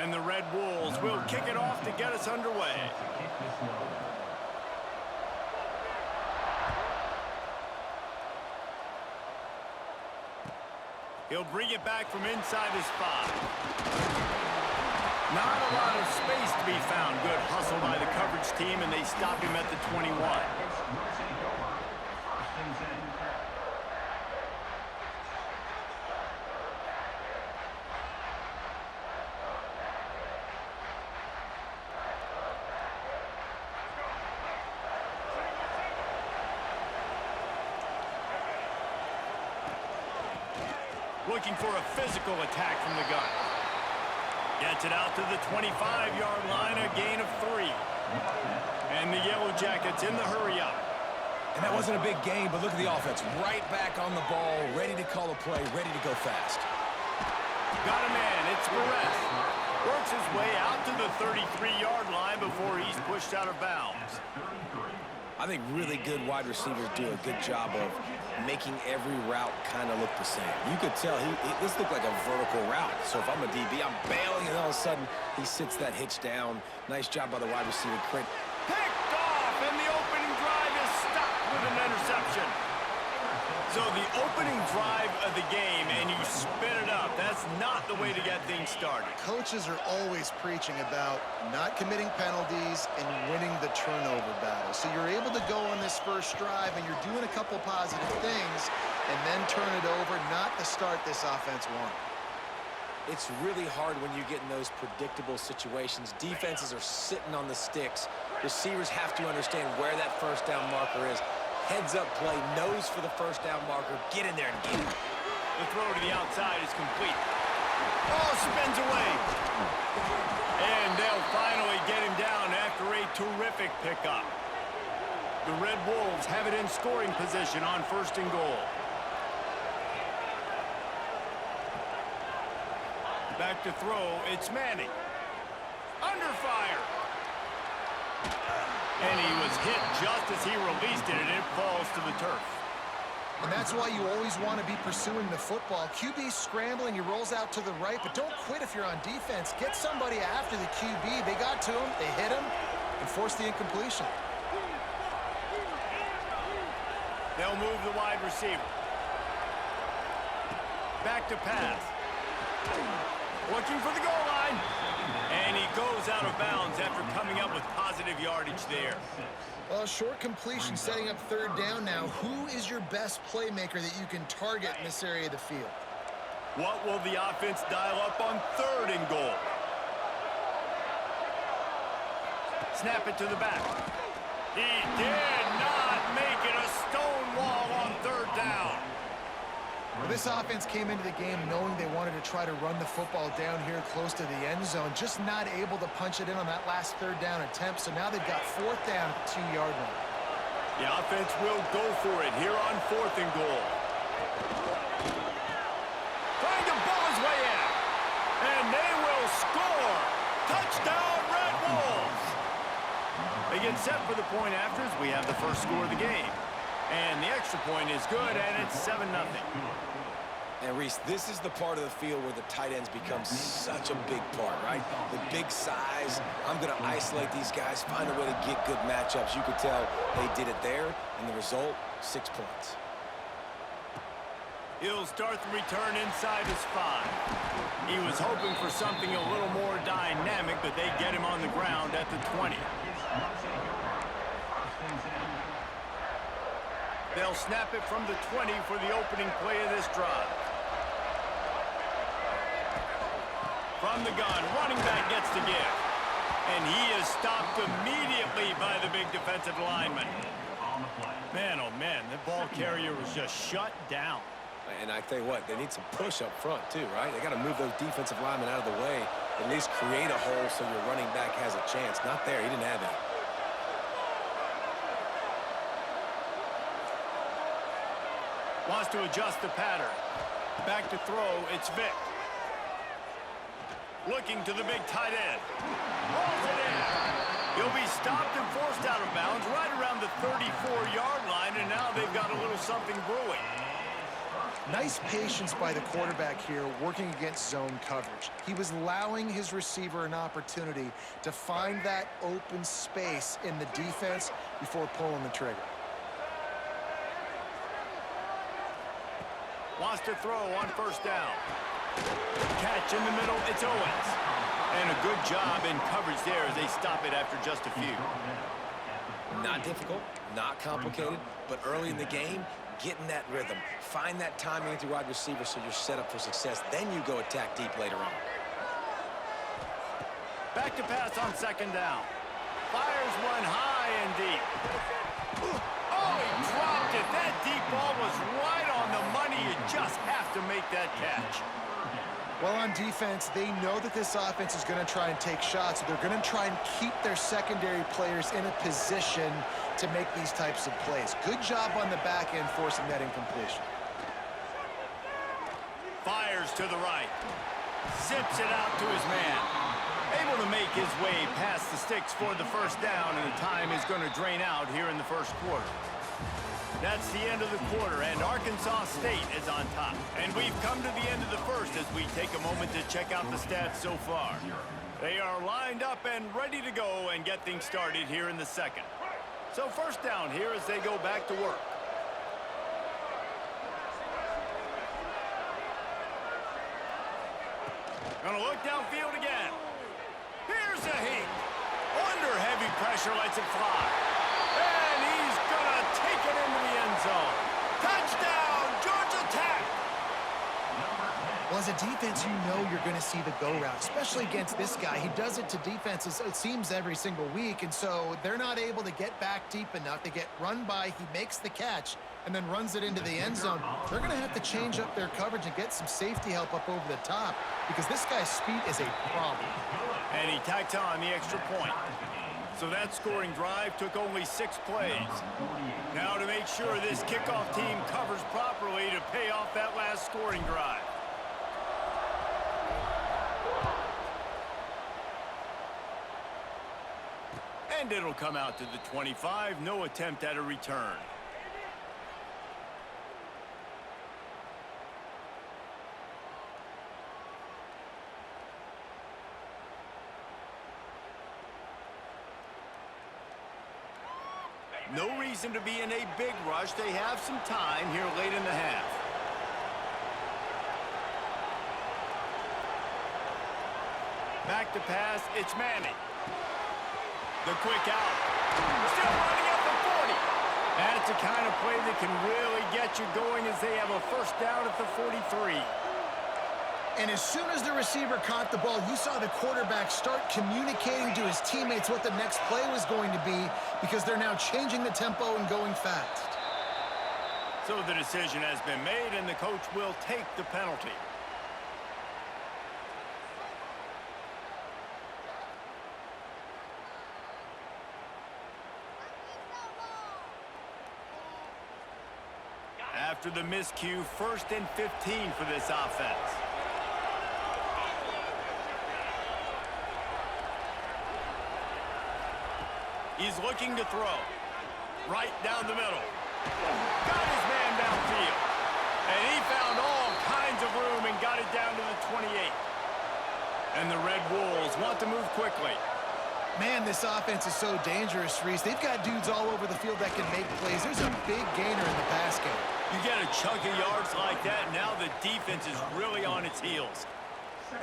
And the Red Wolves will kick it off to get us underway. He'll bring it back from inside his 5. Not a lot of space to be found. Good hustle by the coverage team, and they stop him at the 21. Looking for a physical attack from the gun. Gets it out to the 25-yard line, a gain of 3. And the Yellow Jackets in the hurry-up. And that wasn't a big gain, but look at the offense. Right back on the ball, ready to call a play, ready to go fast. Got a man, it's Perez. Works his way out to the 33-yard line before he's pushed out of bounds. I think really good wide receivers do a good job of making every route kind of look the same. You could tell this looked like a vertical route. So if I'm a DB, I'm bailing, and all of a sudden he sits that hitch down. Nice job by the wide receiver. Picked off, and the opening drive is stopped with an interception. So the opening drive of the game, and you spin it up. That's not the way to get things started. Coaches are always preaching about not committing penalties and winning the turnover battle. So you're able to go on this first drive, and you're doing a couple positive things, and then turn it over, not to start this offense one. It's really hard when you get in those predictable situations. Defenses are sitting on the sticks. Receivers have to understand where that first down marker is. Heads-up play, nose for the first down marker. Get in there and get it. The throw to the outside is complete. Oh, spins away. And they'll finally get him down after a terrific pickup. The Red Wolves have it in scoring position on 1st and goal. Back to throw, it's Manning. Under fire. And he was hit just as he released it, and it falls to the turf. And that's why you always want to be pursuing the football. QB's scrambling, he rolls out to the right, but don't quit if you're on defense. Get somebody after the QB. They got to him, they hit him, and forced the incompletion. They'll move the wide receiver. Back to pass. Looking for the goal line. And he goes out of bounds after coming up with positive yardage there. Well, short completion setting up 3rd down now. Who is your best playmaker that you can target in this area of the field? What will the offense dial up on 3rd and goal? Snap it to the back. He did not make it a stone wall on 3rd down. Well, this offense came into the game knowing they wanted to try to run the football down here close to the end zone, just not able to punch it in on that last 3rd down attempt, so now they've got 4th down at the 2-yard line. The offense will go for it here on 4th and goal. Trying to ball his way in, and they will score. Touchdown, Red Wolves. They get set for the point after as we have the first score of the game. And the extra point is good, and it's 7-0. And Reese, this is the part of the field where the tight ends become such a big part, right? The big size. I'm going to isolate these guys, find a way to get good matchups. You could tell they did it there, and the result, 6 points. He'll start the return inside his 5. He was hoping for something a little more dynamic, but they get him on the ground at the 20. They'll snap it from the 20 for the opening play of this drive. From the gun, running back gets the give. And he is stopped immediately by the big defensive lineman. Man, oh man, the ball carrier was just shut down. And I tell you what, they need some push up front too, right? They got to move those defensive linemen out of the way, at least create a hole so your running back has a chance. Not there, he didn't have it. Wants to adjust the pattern. Back to throw, it's Vick. Looking to the big tight end. Rolls it in. He'll be stopped and forced out of bounds right around the 34-yard line, and now they've got a little something brewing. Nice patience by the quarterback here working against zone coverage. He was allowing his receiver an opportunity to find that open space in the defense before pulling the trigger. Wants to throw on first down. Catch in the middle, it's Owens. And a good job in coverage there as they stop it after just a few. Not difficult, not complicated, but early in the game, get in that rhythm. Find that timing with your wide receiver so you're set up for success. Then you go attack deep later on. Back to pass on second down. Fires one high and deep. Oh, he dropped it. That deep ball was right on the money. You just have to make that catch. Well, on defense, they know that this offense is going to try and take shots. So they're going to try and keep their secondary players in a position to make these types of plays. Good job on the back end forcing that incompletion. Fires to the right. Zips it out to his man. Able to make his way past the sticks for the first down, and the time is going to drain out here in the first quarter. That's the end of the quarter, and Arkansas State is on top. And we've come to the end of the first as we take a moment to check out the stats so far. They are lined up and ready to go and get things started here in the second. So first down here as they go back to work. Gonna look downfield again. Here's a heat. Under heavy pressure, lets it fly. And he's gonna take it into the end zone. Touchdown, Georgia Tech! Well, as a defense, you know you're going to see the go route, especially against this guy. He does it to defenses, it seems, every single week, and so they're not able to get back deep enough. They get run by, he makes the catch, and then runs it into the end zone. They're going to have to change up their coverage and get some safety help up over the top because this guy's speed is a problem. And he tacked on the extra point. So that scoring drive took only 6 plays. Now to make sure this kickoff team covers properly to pay off that last scoring drive. And it'll come out to the 25. No attempt at a return. No reason to be in a big rush. They have some time here late in the half. Back to pass, it's Manning. The quick out. Still running up the 40. That's the kind of play that can really get you going as they have a first down at the 43. And as soon as the receiver caught the ball, you saw the quarterback start communicating to his teammates what the next play was going to be because they're now changing the tempo and going fast. So the decision has been made, and the coach will take the penalty. After the miscue, 1st and 15 for this offense. He's looking to throw. Right down the middle. Got his man downfield. And he found all kinds of room and got it down to the 28. And the Red Wolves want to move quickly. Man, this offense is so dangerous, Reese. They've got dudes all over the field that can make plays. There's a big gainer in the pass game. You get a chunk of yards like that, now the defense is really on its heels.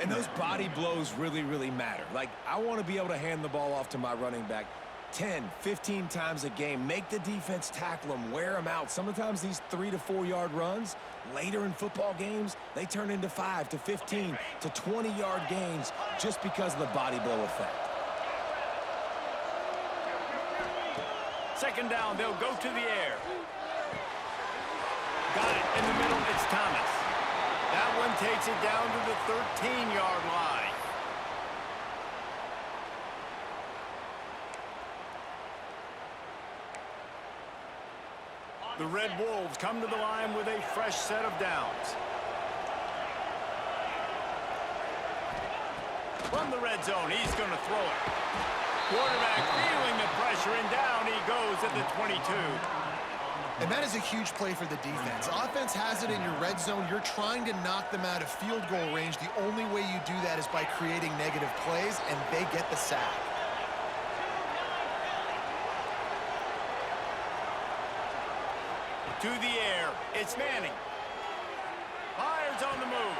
And those body blows really, really matter. Like, I want to be able to hand the ball off to my running back 10, 15 times a game. Make the defense tackle them, wear them out. Sometimes these 3 to 4 yard runs, later in football games, they turn into 5 to 15 to 20 yard gains just because of the body blow effect. Second down, they'll go to the air. Got it in the middle, it's Thomas. That one takes it down to the 13-yard line. The Red Wolves come to the line with a fresh set of downs. From the red zone, he's going to throw it. Quarterback feeling the pressure, and down he goes at the 22. And that is a huge play for the defense. Offense has it in your red zone. You're trying to knock them out of field goal range. The only way you do that is by creating negative plays, and they get the sack. To the air, it's Manning. Fires on the move.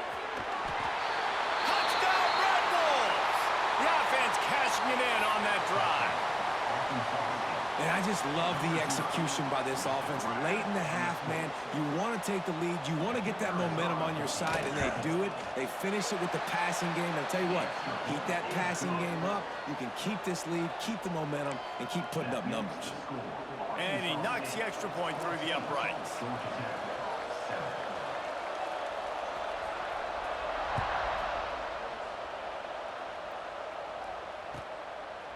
Touchdown, Red Wolves! The offense cashing it in on that drive. And I just love the execution by this offense. Late in the half, man, you want to take the lead. You want to get that momentum on your side, and they do it. They finish it with the passing game. And I'll tell you what, keep that passing game up. You can keep this lead, keep the momentum, and keep putting up numbers. And he knocks the extra point through the uprights.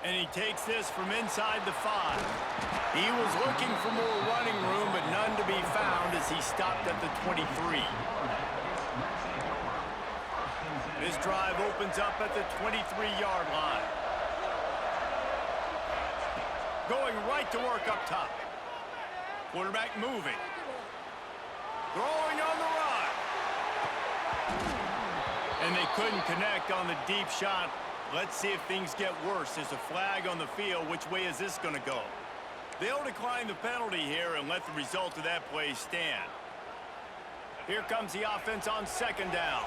And he takes this from inside the 5. He was looking for more running room, but none to be found as he stopped at the 23. This drive opens up at the 23-yard line. Going right to work up top. Quarterback moving. Throwing on the run. And they couldn't connect on the deep shot. Let's see if things get worse. There's a flag on the field. Which way is this going to go? They'll decline the penalty here and let the result of that play stand. Here comes the offense on second down.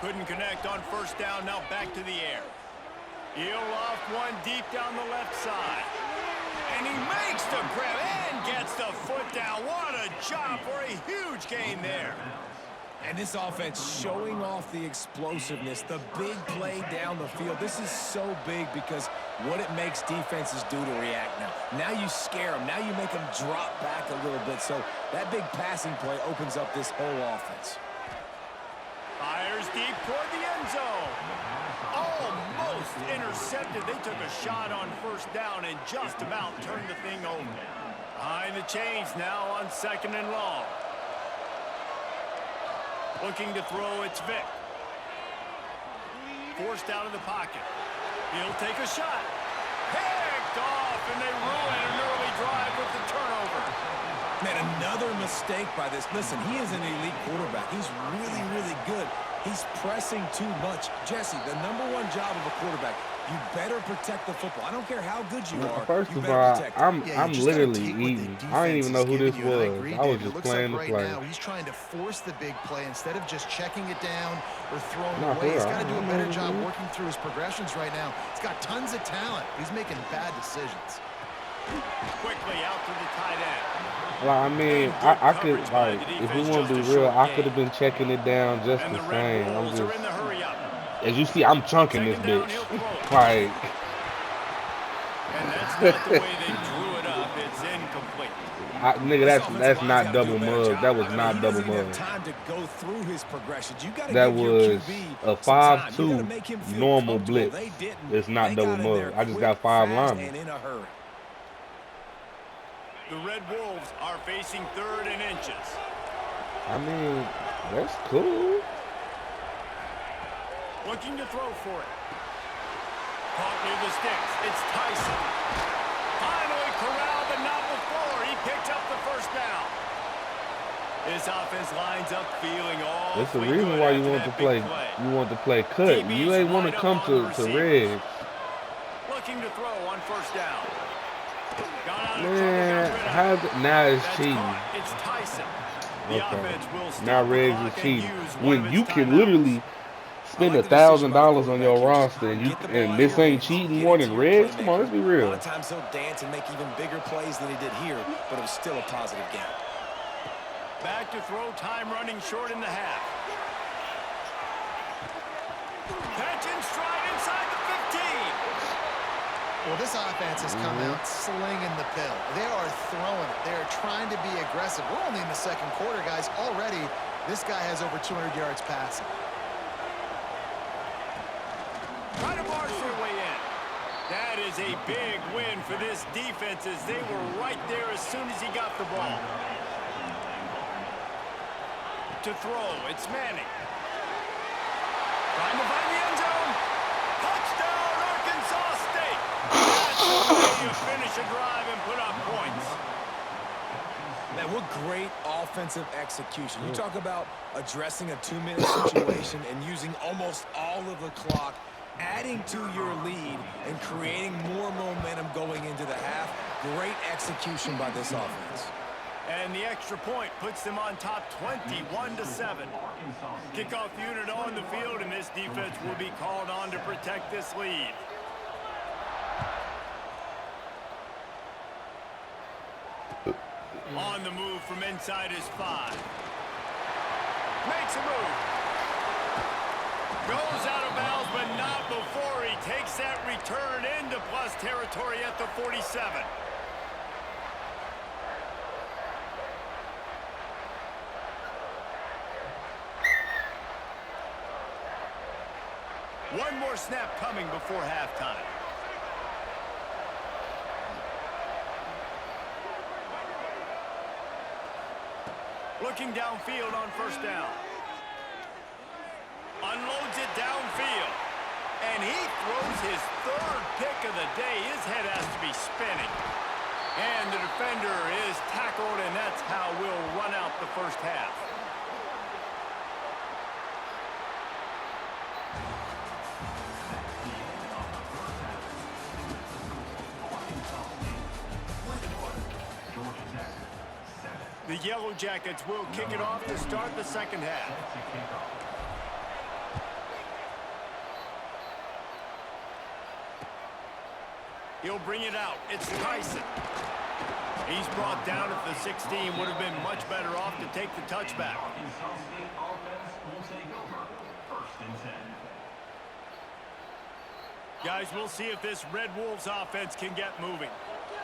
Couldn't connect on first down. Now back to the air. He'll loft one deep down the left side. And he makes the grab and gets the foot down. What a job for a huge gain there. And this offense showing off the explosiveness, the big play down the field. This is so big because what it makes defenses do to react now. Now you scare them. Now you make them drop back a little bit. So that big passing play opens up this whole offense. Fires deep toward the end zone. Almost intercepted. They took a shot on first down and just about turned the thing over. Behind the chains now on second and long. Looking to throw, it's Vick. Forced out of the pocket. He'll take a shot. Picked off, and they ruin an early drive with the turnover. Man, another mistake by this. Listen, he is an elite quarterback. He's really, really good. He's pressing too much. Jesse, the #1 job of a quarterback, you better protect the football. I don't care how good you are. First you of better all, protect it. I'm literally eating. I didn't even know who this was. I was just playing the play. Now, he's trying to force the big play instead of just checking it down or throwing No, away. He's for got to real. do a better job working through his progressions right now. He's got tons of talent. He's making bad decisions. Quickly out to the tight end. Like, I mean, I could, like, if we want to be real, I could have been checking it down just And the the Red same. I'm Wolves are just, in the hurry up. as you see, I'm chunking this Second down, bitch. he'll throw. Like, And that's not the way they drew it up. It's incomplete. nigga, that's not double mug. That was not double mug. Time to go through his progressions. You gotta That give your was QB a some time. You 5-2 gotta make him feel normal comfortable. blitz. They didn't. It's not They double got in there mug. I just quick, got 5 fast, linemen. and in a hurry. The Red Wolves are facing 3rd and inches. I mean, that's cool. Looking to throw for it. Caught near the sticks. It's Tyson. Finally corralled, but not before. He picked up the first down. This offense lines up feeling all. That's the reason why you want to play. You want to play cut. You ain't want to come to Reds. Looking to throw on first down. Got out of Man, trouble, got rid of how it. now it's That's cheating. caught. It's Tyson. The Okay. offense will stop Now the Reds clock is and cheating. use one When of you its can timeouts. literally spend I like the decision by $1,000 on your quarterback. roster and Get the ball and this out of your ain't hands. cheating Get more into than your Reds? Come on, let's be playmaker. A real. lot of times he'll dance and make even bigger plays than he did here, but it was still a positive game. Back to throw, time running short in the half. Catch and stride inside the 15. Well, this offense has come out slinging the pill. They are throwing it. They are trying to be aggressive. We're only in the second quarter, guys. Already, this guy has over 200 yards passing. Try to barge their way in. That is a big win for this defense as they were right there as soon as he got the ball. To throw, it's Manning. Trying to find the end zone. Touchdown, Arkansas State. finish a drive and put up points. Man, what great offensive execution. You talk about addressing a 2-minute situation and using almost all of the clock, adding to your lead and creating more momentum going into the half. Great execution by this offense. And the extra point puts them on top 21-7. Kickoff unit on the field, and this defense will be called on to protect this lead. On the move from inside his 5. Makes a move. Goes out of bounds, but not before he takes that return into plus territory at the 47. One more snap coming before halftime. Looking downfield on first down. Unloads it downfield. And he throws his 3rd pick of the day. His head has to be spinning. And the defender is tackled, and that's how we'll run out the first half. The Yellow Jackets will kick it off to start the second half. He'll bring it out. It's Tyson. He's brought down at the 16. Would have been much better off to take the touchback. Guys, we'll see if this Red Wolves offense can get moving.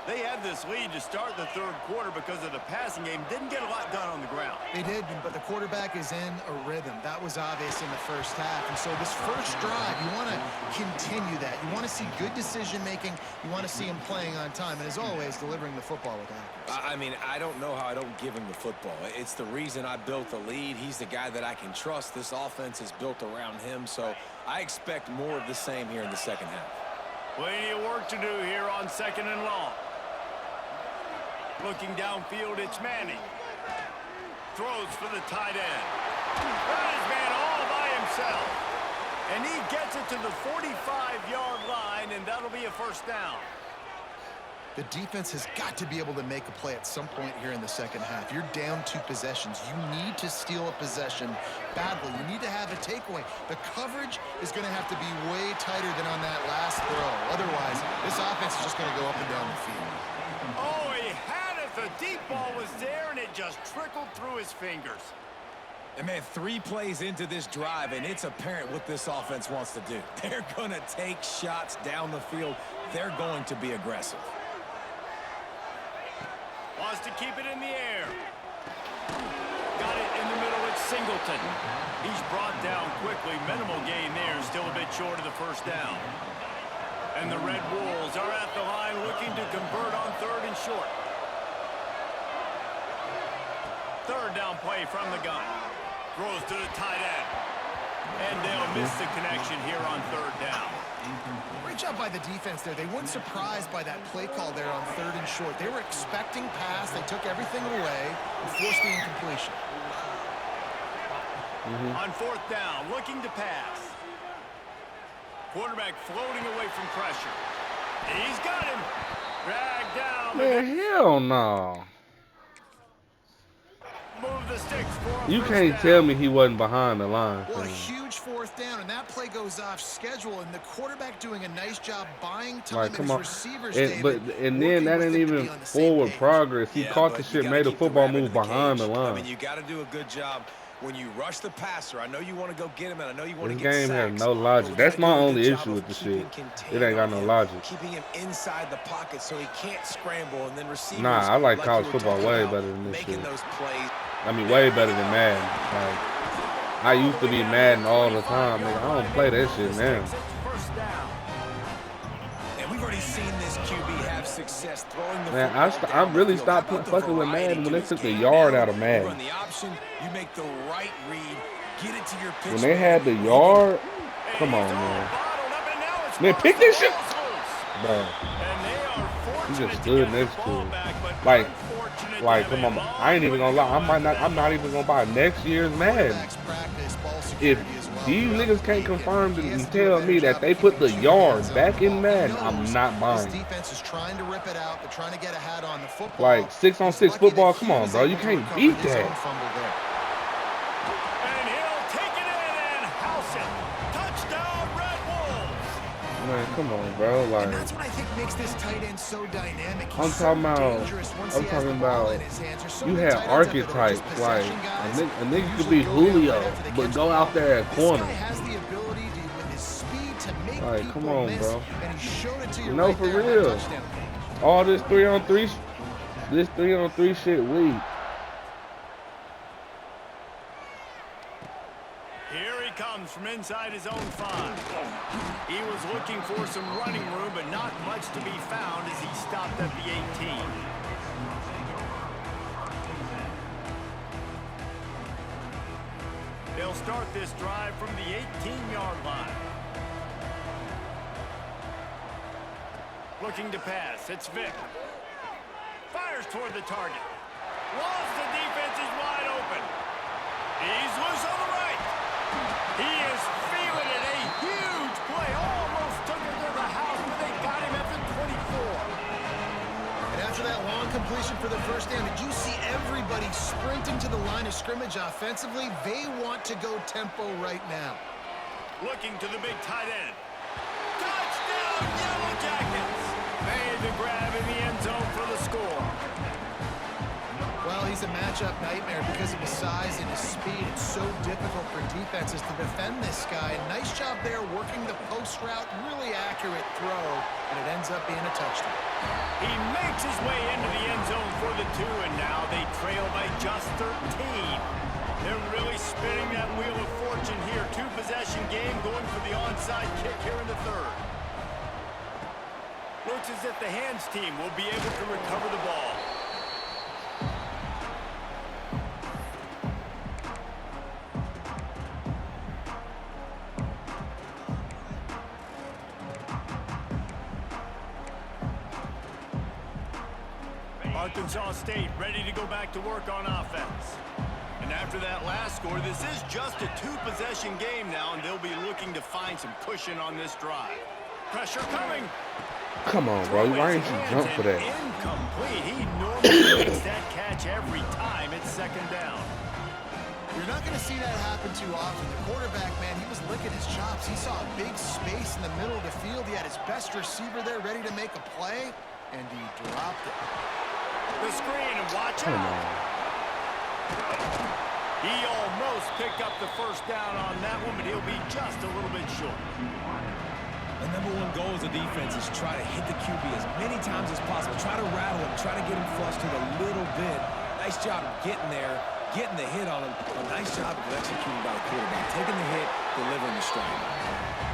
They had this lead to start the 3rd quarter because of the passing game. Didn't get a lot done on the ground. They did, but the quarterback is in a rhythm. That was obvious in the first half. And so this first drive, you want to continue that. You want to see good decision-making. You want to see him playing on time. And as always, delivering the football with accuracy. I mean, I don't know how I don't give him the football. It's the reason I built the lead. He's the guy that I can trust. This offense is built around him. So I expect more of the same here in the second half. Plenty of work to do here on 2nd and long. Looking downfield, it's Manning. Throws for the tight end. Got his man all by himself. And he gets it to the 45-yard line, and that'll be a first down. The defense has got to be able to make a play at some point here in the second half. You're down 2 possessions. You need to steal a possession badly. You need to have a takeaway. The coverage is going to have to be way tighter than on that last throw. Otherwise, this offense is just going to go up and down the field. Oh, he had it. The deep ball was there, and it just trickled through his fingers. And, man, 3 plays into this drive, and it's apparent what this offense wants to do. They're going to take shots down the field. They're going to be aggressive. Wants to keep it in the air. Got it in the middle. It's Singleton. He's brought down quickly. Minimal gain there. Still a bit short of the first down. And the Red Wolves are at the line looking to convert on 3rd and short. 3rd down play from the gun. Throws to the tight end. And they'll miss the connection here on 3rd down. Great job by the defense there. They weren't surprised by that play call there on 3rd and short. They were expecting pass. They took everything away and forced the incompletion. On 4th down, looking to pass. Quarterback floating away from pressure. He's got him. Dragged down. Man, hell no. Move the sticks for a You first can't down. tell me he wasn't behind the line. Well, a huge 4th down, and that play goes off schedule, and the quarterback doing a nice job buying time. Like, come and on. his receivers, And David, then working that with ain't him to even be on the same forward page. progress. He Yeah, caught but the you shit, gotta made the keep football rabbit move in the behind the cage. line. I mean, you got to do a good job when you rush the passer. I know you want to go get him, and I know you want to This get game has sacks, no but logic. we That's gotta my do a only good job issue of with the keeping shit. contained It ain't got on no him, logic. Keeping him inside the pocket so he can't scramble, and then receivers. Nah, I like you college were football talking way about, better than this making shit. those plays. I mean, way better than Madden. Like, I used to be Madden all the time, nigga. I don't play that shit now. First down. And we've already seen this QB have success throwing the Man, football I down the really field. stopped How about the fucking with variety Madden when to they his took the game? yard Now, out of You Madden. run the option, you make the right read, get it to your pitch. When they had the yard, come on, man. Man, pick this shit. Bro. And they are He fortunate just to get stood the next to ball it. back, but Like, unfortunate like, to come have on. a I ain't even long gonna lie. way to I'm not go. even gonna buy next year's Madden. Quarterbacks practice ball If security as well these throughout niggas the can't week, confirm he has and to do a tell better me that job they of put keeping the two yards hands on back the in ball. Madden, He I'm knows not his buying. defense is trying to rip it out. They're trying to get ahead on the football. Like, 6-on-6 He's lucky football, that come he on, was bro. You able to can't recover beat his own that. fumble there. And he'll take it in and house it. Touchdown, Red Wolves. Man, come on, bro. And Like, that's what I think makes this tight end so dynamic. He's I'm so talking about, dangerous once he has the ball in his hands. There's so you many had tight ends out there that are just archetypes. Like, possession guys. a They nigga could usually be go down right Julio, after they but catch go the out ball. there at This corner. guy has the ability to, with his speed, to make Like, people come on, miss, bro. and he showed it to you You know, right for there in that real. touchdown. All this 3-on-3, this 3-on-3 shit weak. Here he comes from inside his own 5. He was looking for some running room, but not much to be found as he stopped at the 18. They'll start this drive from the 18-yard line. Looking to pass. It's Vick. Fires toward the target. Lost the defense is wide open. He's loose on the right. He is feeling it. A huge play. Almost took him to the house, but they got him at the 24. And after that long completion for the first down, did you see everybody sprinting to the line of scrimmage offensively? They want to go tempo right now. Looking to the big tight end. Touchdown, Yellow Jackets. Made the grab in the end zone for the score. Well, he's a matchup nightmare because of his size and his speed. It's so difficult for defenses to defend this guy. Nice job there working the post route. Really accurate throw, and it ends up being a touchdown. He makes his way into the end zone for the 2, and now they trail by just 13. They're really spinning that wheel of fortune here. 2-possession game going for the onside kick here in the 3rd. Looks as if the hands team will be able to recover the ball. Arkansas State ready to go back to work on offense. And after that last score, this is just a 2-possession game now, and they'll be looking to find some cushion on this drive. Pressure coming. Come on, bro. Why ain't you jump for that? Incomplete. He normally makes that catch every time. It's 2nd down. You're not going to see that happen too often. The quarterback, man, he was licking his chops. He saw a big space in the middle of the field. He had his best receiver there ready to make a play, and he dropped it. The screen, and watch out. He almost picked up the first down on that one, but he'll be just a little bit short. The number one goal as a defense is try to hit the QB as many times as possible. Try to rattle him, try to get him flustered a little bit. Nice job of getting there, getting the hit on him. A nice job of executing by the quarterback. Taking the hit, delivering the strike.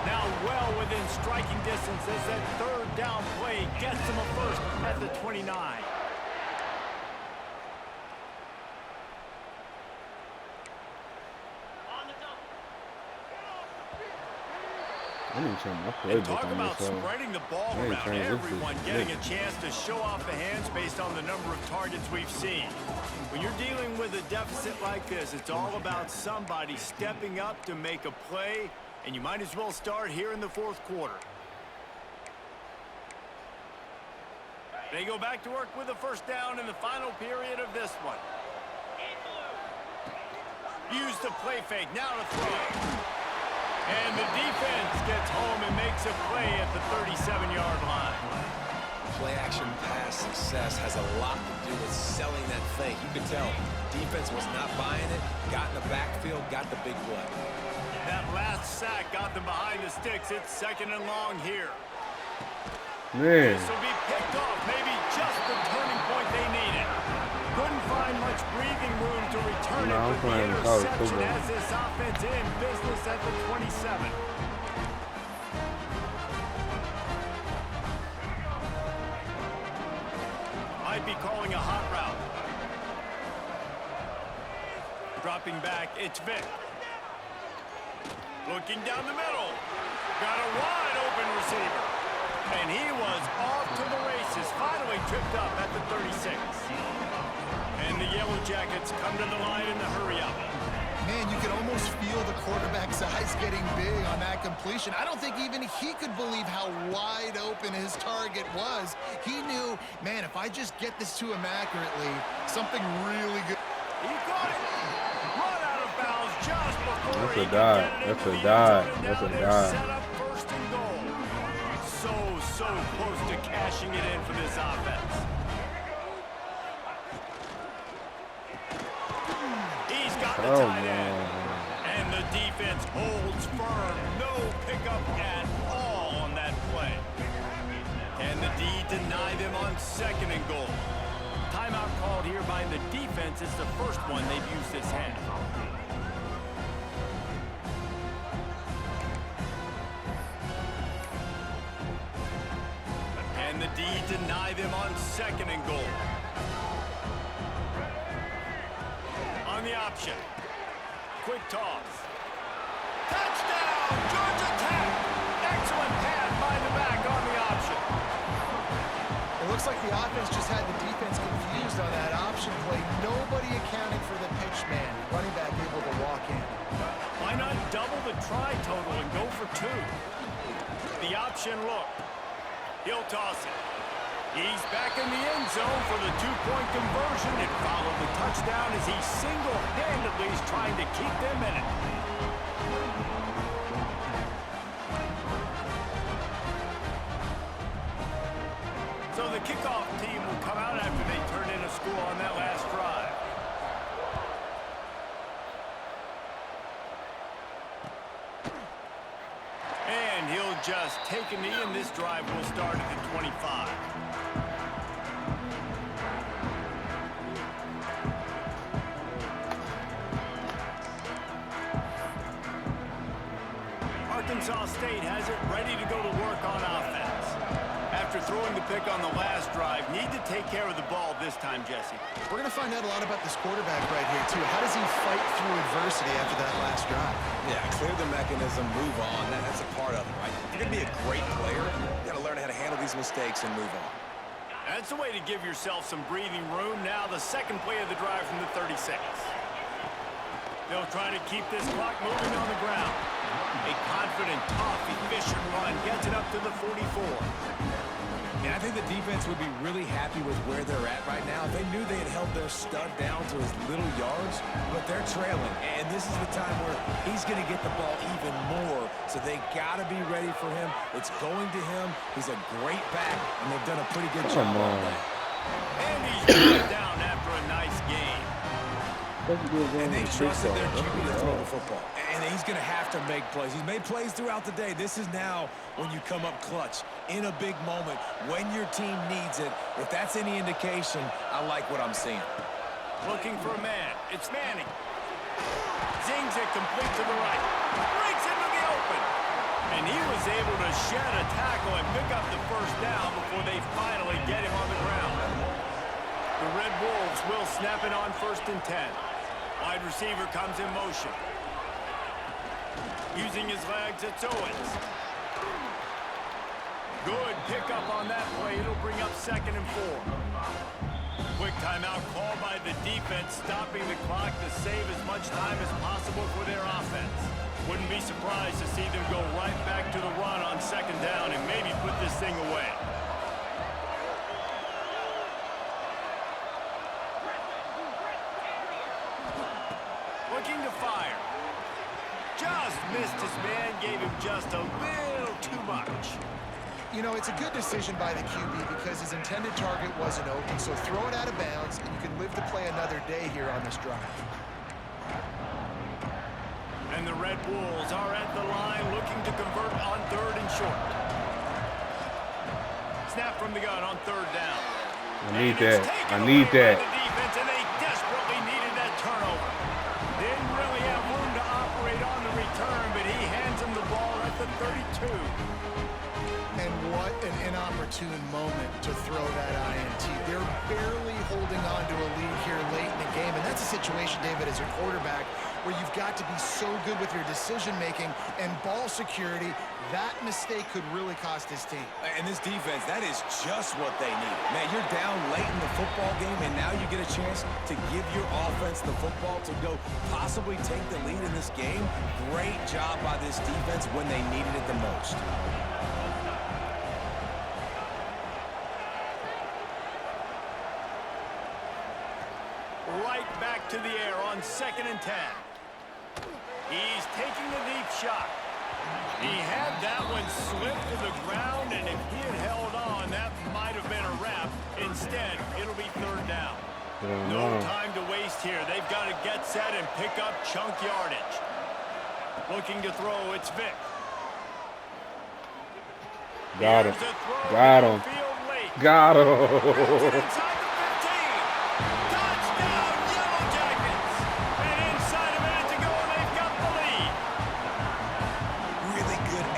Now well within striking distance as that 3rd down play gets him a first at the 29. I need to change my And playbook talk on about this. spreading the ball I ain't around. trying to- this is Everyone getting a ridiculous. chance to show off the hands based on the number of targets we've seen. When you're dealing with a deficit like this, it's all about somebody stepping up to make a play, and you might as well start here in the 4th quarter. They go back to work with a first down in the final period of this one. Use the play fake, now to throw. And the defense gets home and makes a play at the 37-yard line. Play action pass success has a lot to do with selling that fake. You could tell defense was not buying it, got in the backfield, got the big play. That last sack got them behind the sticks. It's 2nd and long here. Man, This will be picked off, maybe just the turning point they needed. Couldn't find much breathing room to return No, I'm it, but the playing college interception football. has this offense in business at the 27. Might be calling a hot route. Dropping back, it's Vick. Looking down the middle. Got a wide open receiver. And he was off to the races, finally tripped up at the 36. And the Yellow Jackets come to the line in the hurry-up. Man, you can almost feel the quarterback's eyes getting big on that completion. I don't think even he could believe how wide open his target was. He knew, man, if I just get this to him accurately, something really good. He caught it. Run out of bounds just before That's he a could dive. get it That's into a the end dive. zone, and That's now a they're dive. set up first and goal. So close to cashing it in for this offense. He's got the tight end. And the defense holds firm. No pickup at all on that play. And the D deny them on 2nd and goal. Timeout called here by the defense. It's the first one they've used this half. And the D deny them on 2nd and goal. On the option. Quick toss. Touchdown, Georgia Tech. Excellent pass by the back on the option. It looks like the offense just had the defense confused on that option play. Nobody accounting for the pitch man. Running back able to walk in. Why not double the try total and go for 2? The option look. He'll toss it. He's back in the end zone for the 2-point conversion and follow the touchdown as he single-handedly is trying to keep them in it. So the kickoff team will come out after they turn in a score on that last drive. And he'll just take a knee, and this drive will start at the 25. Arkansas State has it ready to go to work on offense. After throwing the pick on the last drive, need to take care of the ball this time, Jesse. We're going to find out a lot about this quarterback right here, too. How does he fight through adversity after that last drive? Yeah, clear the mechanism, move on. That's a part of it, right? If you're going to be a great player, you got to learn how to handle these mistakes and move on. That's the way to give yourself some breathing room. Now the second play of the drive from the 36. They'll try to keep this clock moving on the ground. A confident, tough, efficient run gets it up to the 44. And I think the defense would be really happy with where they're at right now. They knew they had held their stud down to his little yards, but they're trailing. And this is the time where he's going to get the ball even more. So they got to be ready for him. It's going to him. He's a great back, and they've done a pretty good job on that. And he's brought down after a nice game. And they trusted their QB to throw the football. And he's going to have to make plays. He's made plays throughout the day. This is now when you come up clutch in a big moment when your team needs it. If that's any indication, I like what I'm seeing. Looking for a man. It's Manning. Zings it complete to the right. Breaks into the open. And he was able to shed a tackle and pick up the first down before they finally get him on the ground. The Red Wolves will snap it on 1st and 10. Wide receiver comes in motion. Using his legs, it's Owens. Good pickup on that play. It'll bring up 2nd and 4. Quick timeout called by the defense, stopping the clock to save as much time as possible for their offense. Wouldn't be surprised to see them go right back to the run on 2nd down and maybe put this thing away. Looking to fire. Just missed his man, gave him just a little too much. You know, it's a good decision by the QB because his intended target wasn't open, so throw it out of bounds, and you can live to play another day here on this drive. And the Red Wolves are at the line looking to convert on 3rd and short. Snap from the gun on 3rd down. I need that. I need that. The defense, and they desperately needed that turnover. Didn't really have room to operate on the return, but he hands him the ball at the 32. And what an inopportune moment to throw that INT. They're barely holding on to a lead here late in the game, and that's a situation, David, as a quarterback, where you've got to be so good with your decision-making and ball security. That mistake could really cost his team. And this defense, that is just what they need. Man, you're down late in the football game, and now you get a chance to give your offense the football to go possibly take the lead in this game. Great job by this defense when they needed it the most. Right back to the air on 2nd and 10. He's taking a deep shot. He had that one slip to the ground, and if he had held on, that might have been a wrap. Instead, it'll be 3rd down. No time to waste here. They've got to get set and pick up chunk yardage. Looking to throw, it's Vick. Got him. Got him. Got him.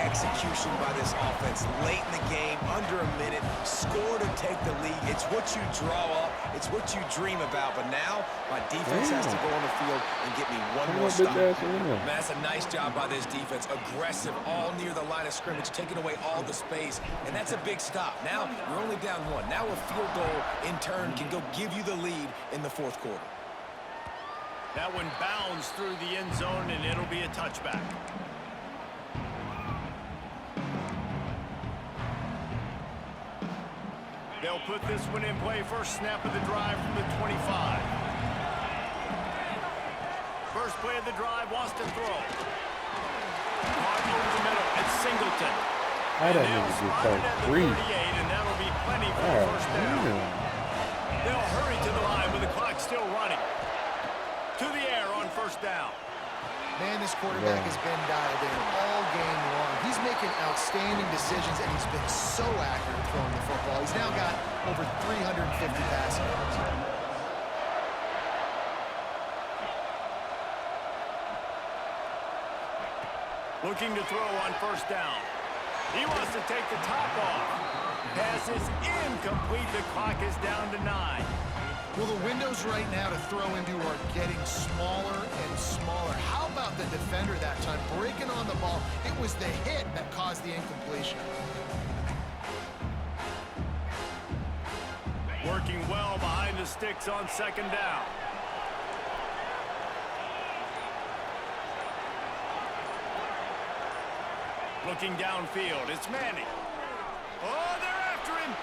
Execution by this offense late in the game, under a minute, score to take the lead. It's what you draw up, it's what you dream about, but now my defense has to go on the field and get me one more stop. Man, that's a nice job by this defense, aggressive, all near the line of scrimmage, taking away all the space, and that's a big stop. Now you're only down 1. Now a field goal in turn can go give you the lead in the 4th quarter. That one bounds through the end zone, and it'll be a touchback. They'll put this one in play. First snap of the drive from the 25. First play of the drive, wants to throw. Hard over the middle. It's Singleton. I don't need to get that free. And that'll be plenty for the first down. They'll hurry to the line with the clock still running. To the air on first down. Man, this quarterback has been dialed in all game long. He's making outstanding decisions, and he's been so accurate throwing the football. He's now got over 350 passing yards. Looking to throw on first down. He wants to take the top off. Pass is incomplete. The clock is down to 9. Well, the windows right now to throw into are getting smaller and smaller. How about the defender that time breaking on the ball? It was the hit that caused the incompletion. Working well behind the sticks on 2nd down. Looking downfield, it's Manning. Oh, they're after him.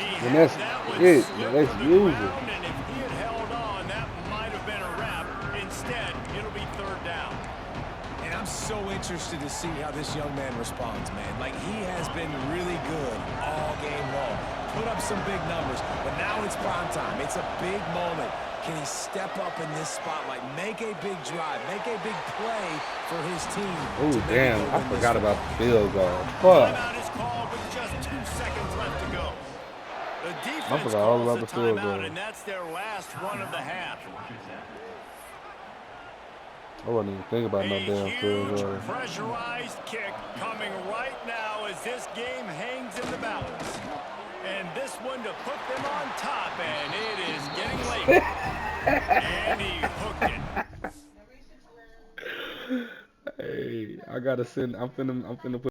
And that's it. Let's use it. And if he had held on, that might have been a wrap. Instead, it'll be 3rd down. And I'm so interested to see how this young man responds, man. Like, he has been really good all game long. Put up some big numbers, but now it's prime time. It's a big moment. Can he step up in this spotlight, make a big drive, make a big play for his team? Oh, damn. I forgot about the field goal. Fuck. Timeout is called with just 2 seconds left to go. The defense I forgot all calls about the the field timeout, goal. and that's their last one of the half. I wasn't even thinking about no damn field huge goal. pressurized kick coming right now as this game hangs in the balance. And this one to put them on top, and it is getting late. And he hooked it. Hey, I gotta send. I'm finna put